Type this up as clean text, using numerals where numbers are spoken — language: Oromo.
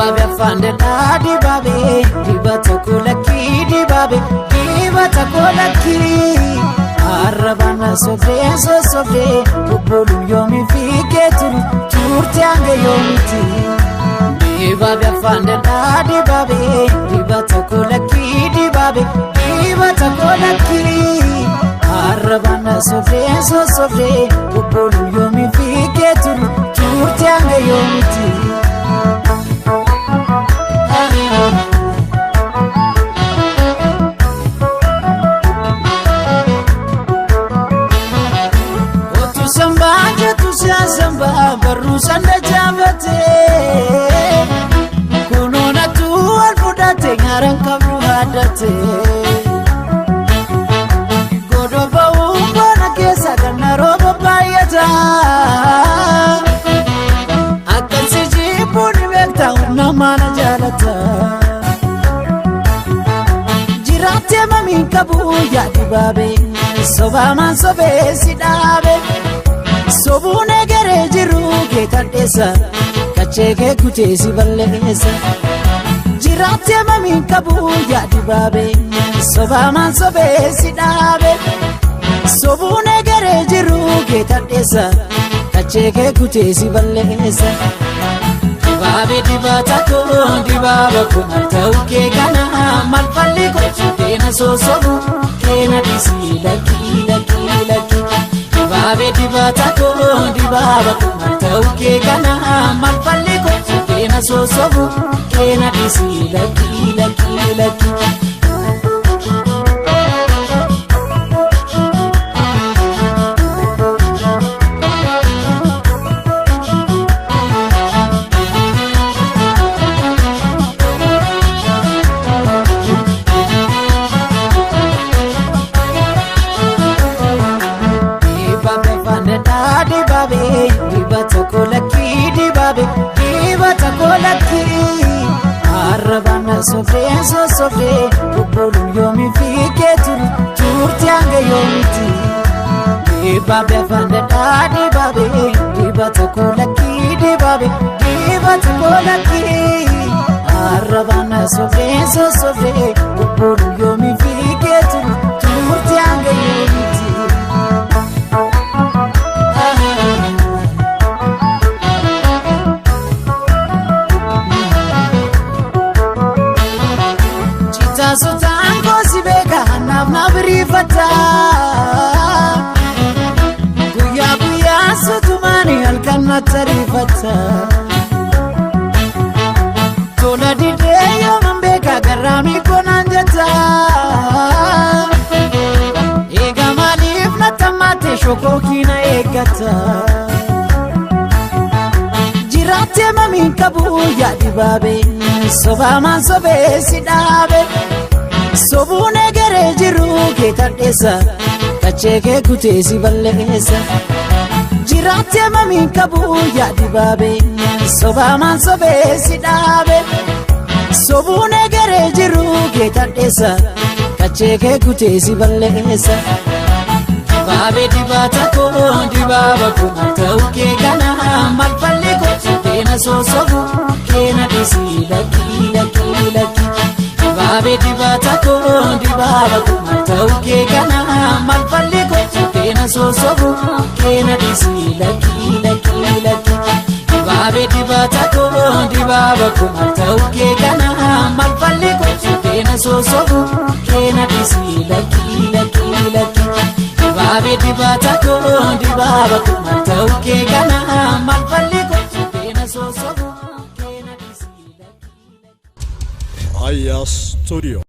Dibabe afande da dibabe, dibata kolaki dibabe, dibata kolaki. Arrabana sobe so sobe, bubulu yomi fiketuru, turti ange yomiti. Dibabe afande da dibabe, dibata kolaki dibabe, dibata kolaki. Arrabana sobe so sobe, bubulu yomi fiketuru, turti ange yomiti. Samba barusan da jabate kunona tu alfudate ngaran kabru hadate godo bawu bana kesa kana roba bayata akan sijibu ni bekta una mana jalata jirate mami kabu ya dibabe soba man sobe sidabe sobune gere jiru ke kadesa kachege kutesi ballesa jirate mami kabu ya dibabe soba man sobe sidabe sobune gere jiru ke kadesa kachege kutesi ballesa dibabe dibata ko dibaba ko tauke kana malfalli ko tena so sobu kena disi laki laki laki Dibabe dibata ko dibaba ko tauke kana malfalli ko kena so sobu kena disi laki laki laki. Dibata kolaki dibabe, dibata kolaki. Arrabana sobe so sobe, bubulu yomi fiketuru, turti ange yomiti. Dibabe afande da dibabe, dibata kolaki dibabe, dibata kolaki. Arrabana sobe so sobe, bubulu yomi fiketuru, turti ange yomiti. Sultan gosi beka hanaf nabrifata Guya guya sutumani halkanna tarifata Tola dide yoman beka garami konanjata Ega malif natamate shokokina egata Jirate mami kabu ya dibabe soba man sobe sidabe sobune gere jiru ke kadesa kachege kutesi ballesa jirate mami kabu ya dibabe soba man sobe sidabe sobune gere jiru ke kadesa kachege kutesi ballesa dibabe dibata ko dibaba ko tauke kana malfalli ko kena so sobu kena disi laki laki laki dibabe dibata ko dibaba ko tauke kana malfalli ko kena so sobu kena disi laki laki laki dibabe dibata ko dibaba ko tauke kana malfalli ko kena so sobu kena disi laki laki laki dibabe dibata ko dibaba ko tauke kana malfalli ko kena so sobu Aya Studio.